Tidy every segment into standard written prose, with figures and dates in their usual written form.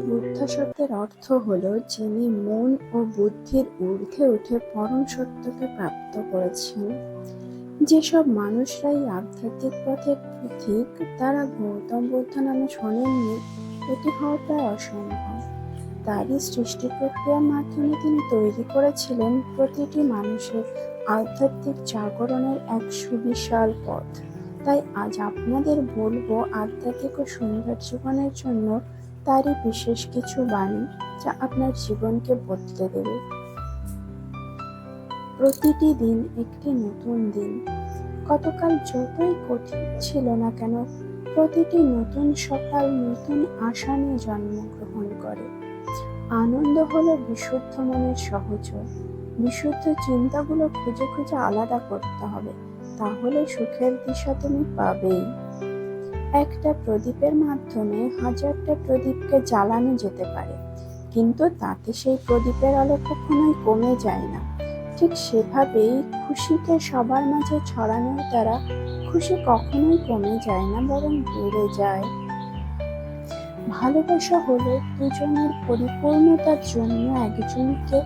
বুদ্ধ শব্দের অর্থ হল যিনি মন ও বুদ্ধির ঊর্ধ্বে উঠে পরম সত্যকে প্রাপ্ত করেছেন। যেসব মানুষরাই আধ্যাত্মিক পথের পথিক তারা গৌতম বুদ্ধ নামে শোনেননি, এটি হওয়া প্রায় অসম্ভব। তারই সৃষ্টি প্রক্রিয়ার মাধ্যমে তিনি তৈরি করেছিলেন প্রতিটি মানুষের আধ্যাত্মিক জাগরণের এক সুবিশাল পথ। তাই আজ আপনাদের বলবো আধ্যাত্মিক ও সুন্দর জীবনের জন্য তারই বিশেষ কিছু বাণী, যা আপনার জীবনকে বদলে দেবে। প্রতিটি দিন একটি নতুন দিন। গতকাল যতই কঠিন ছিল না কেন, প্রতিটি নতুন সকাল নতুন আশা নিয়ে জন্মগ্রহণ করে। আনন্দ হলো বিশুদ্ধ মনের সহচর। বিশুদ্ধ চিন্তাগুলো খুঁজে খুঁজে আলাদা করতে হবে, তাহলে সুখের দিশা তুমি পাবেই। একটা প্রদীপের মাধ্যমে হাজারটা প্রদীপকে জ্বালানো যেতে পারে, কিন্তু তাতে সেই প্রদীপের আলো কখনোই কমে যায় না। ঠিক সেভাবেই খুশিকে সবার মাঝে ছড়ানোর দ্বারা খুশি কখনোই কমে যায় না, বরং বেড়ে যায়। ভালোবাসা হলো দুজনের পরিপূর্ণতার জন্য একজনকে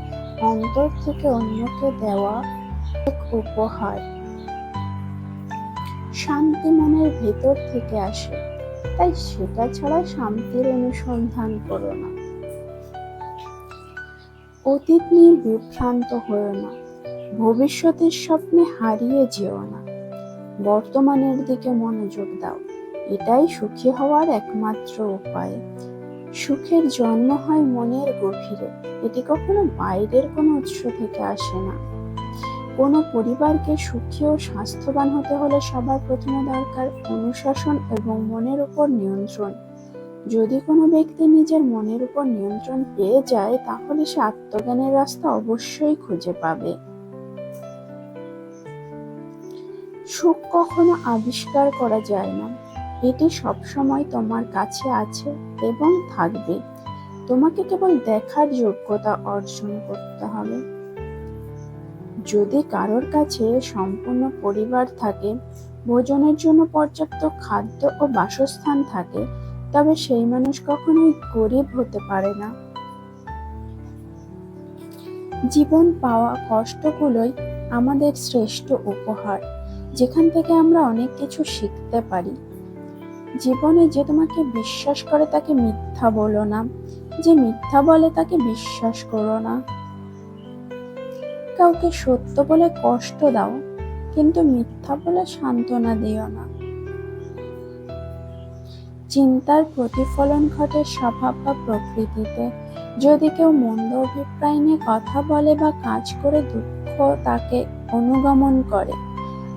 অন্তর থেকে অন্যকে দেওয়া এক উপহার। শান্তি মনের ভেতর থেকে আসে, তাই সেটা ছাড়া শান্তির অনুসন্ধান করো না। অতীত নিয়ে বিভ্রান্ত হও না, ভবিষ্যতের স্বপ্নে হারিয়ে যেও না। বর্তমানের দিকে মনোযোগ দাও, এটাই সুখী হওয়ার একমাত্র উপায়। সুখের জন্ম হয় মনের গভীরে, এটি কখনো বাইরের কোনো উৎস থেকে আসে না। কোনো পরিবারকে সুখী ও স্বাস্থ্যবান হতে হলে সবার প্রথমে দরকার অনুশাসন এবং মনের উপর নিয়ন্ত্রণ। যদি কোনো ব্যক্তি নিজের মনের উপর নিয়ন্ত্রণ পেয়ে যায়, তাহলে সে আত্মজ্ঞানের রাস্তা অবশ্যই খুঁজে পাবে। সুখ কখনো আবিষ্কার করা যায় না, এটি সবসময় তোমার কাছে আছে এবং থাকবে। তোমাকে কেবল দেখার যোগ্যতা অর্জন করতে হবে। যদি কারোর কাছে সম্পূর্ণ পরিবার থাকে, ভোজনের জন্য পর্যাপ্ত খাদ্য ও বাসস্থান থাকে, তবে সেই মানুষ কখনোই গরিব হতে পারে না। জীবন পাওয়া কষ্টগুলোই আমাদের শ্রেষ্ঠ উপহার, যেখান থেকে আমরা অনেক কিছু শিখতে পারি। জীবনে যে তোমাকে বিশ্বাস করে তাকে মিথ্যা বলো না, যে মিথ্যা বলে তাকে বিশ্বাস করো না। কাউকে সত্য বলে কষ্ট দাও, কিন্তু মিথ্যা বলে সান্ত্বনা দিও না। চিন্তার প্রতিফলন ঘটে স্বভাব বা প্রকৃতিতে। যদি কেউ মন্দ অভিপ্রায় নিয়ে কথা বলে বা কাজ করে, দুঃখ তাকে অনুগমন করে।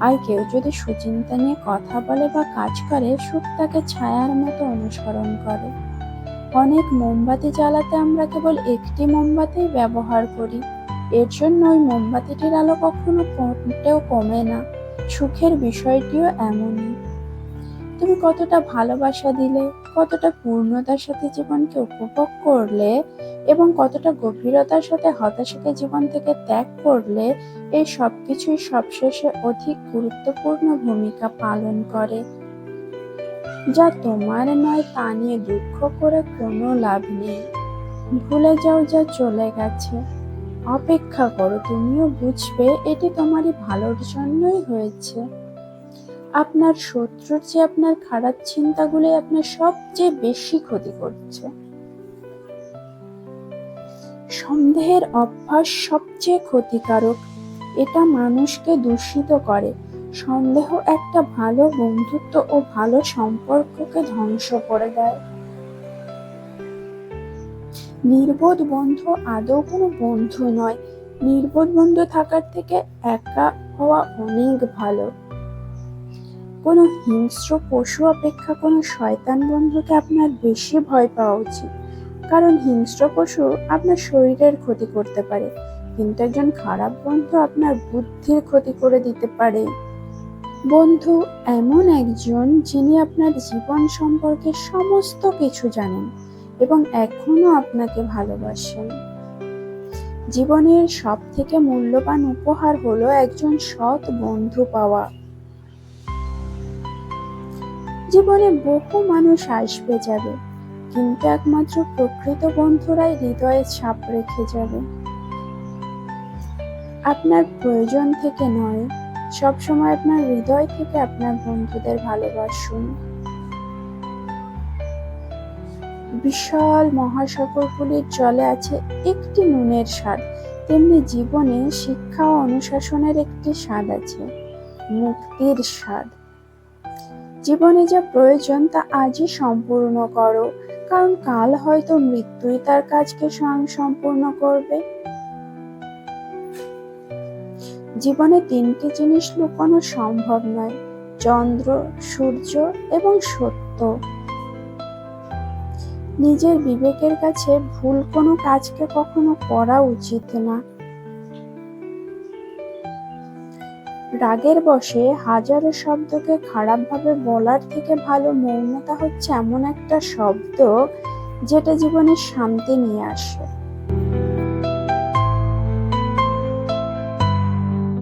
আর কেউ যদি সুচিন্তা নিয়ে কথা বলে বা কাজ করে, সুখ তাকে ছায়ার মতো অনুসরণ করে। অনেক মোমবাতি জ্বালাতে আমরা কেবল একটি মোমবাতি ব্যবহার করি, এর জন্য ওই মোমবাতিটির আলো কখনো মোটেও কমে না। সুখের বিষয়টিও এমনই। তুমি কতটা ভালোবাসা দিলে, কতটা পূর্ণতার সাথে জীবনকে উপভোগ করলে এবং কতটা গভীরতার সাথে হতাশাকে জীবন থেকে ত্যাগ করলে, এই সবকিছুই সবশেষে অধিক গুরুত্বপূর্ণ ভূমিকা পালন করে। যা তোমার নয় তা নিয়ে দুঃখ করে কোনো লাভ নেই। ভুলে যাও যা চলে গেছে। অপেক্ষা করো, তুমিও বুঝবে এটি তোমারই ভালোর জন্যই হয়েছে। আপনার শত্রুর চেয়ে আপনার খারাপ চিন্তাগুলোই আপনার সবচেয়ে বেশি ক্ষতি করছে। সন্দেহের অভ্যাস সবচেয়ে ক্ষতিকারক, এটা মানুষকে দূষিত করে। সন্দেহ একটা ভালো বন্ধুত্ব ও ভালো সম্পর্ককে ধ্বংস করে দেয়। নির্বোধ বন্ধু আদৌ কোনো বন্ধু নয়। নির্বোধ বন্ধু থাকার থেকে একা হওয়া অনেক ভালো। কোনো হিংস্র পশু অপেক্ষা কোনো শয়তান বন্ধুকে আপনার বেশি ভয় পাওয়া উচিত, কারণ হিংস্র পশু আপনার শরীরের ক্ষতি করতে পারে, কিন্তু একজন খারাপ বন্ধু আপনার বুদ্ধির ক্ষতি করে দিতে পারে। বন্ধু এমন একজন যিনি আপনার জীবন সম্পর্কে সমস্ত কিছু জানেন এবং এখনো আপনাকে ভালোবাসেন। জীবনের সব থেকে মূল্যবান উপহার হলো একজন সৎ বন্ধু পাওয়া। জীবনে বহু মানুষ আসবে যাবে, কিন্তু একমাত্র প্রকৃত বন্ধুরাই হৃদয়ে ছাপ রেখে যাবে। আপনার প্রয়োজন থেকে নয়, সবসময় আপনার হৃদয় থেকে আপনার বন্ধুদের ভালোবাসুন। বিশাল মহাসাগরগুলির জলে আছে একটি নুনের স্বাদ, তেমনি জীবনে শিক্ষা ও অনুশাসনের একটি স্বাদ আছে, মুক্তির স্বাদ। জীবনে যা প্রয়োজন তা আজই সম্পূর্ণ করো, কারণ কাল হয়তো মৃত্যুই তার কাজকে স্বয়ং সম্পূর্ণ করবে। জীবনে তিনটি জিনিস লুকানো সম্ভব নয়: চন্দ্র, সূর্য এবং সত্য। নিজের বিবেকের কাছে ভুল কোনো কাজকে কখনো করা উচিত না। রাগের বশে হাজারো শব্দকে খারাপভাবে বলার থেকে ভালো মৌনতা হচ্ছে এমন একটা শব্দ যেটা জীবনে শান্তি নিয়ে আসে।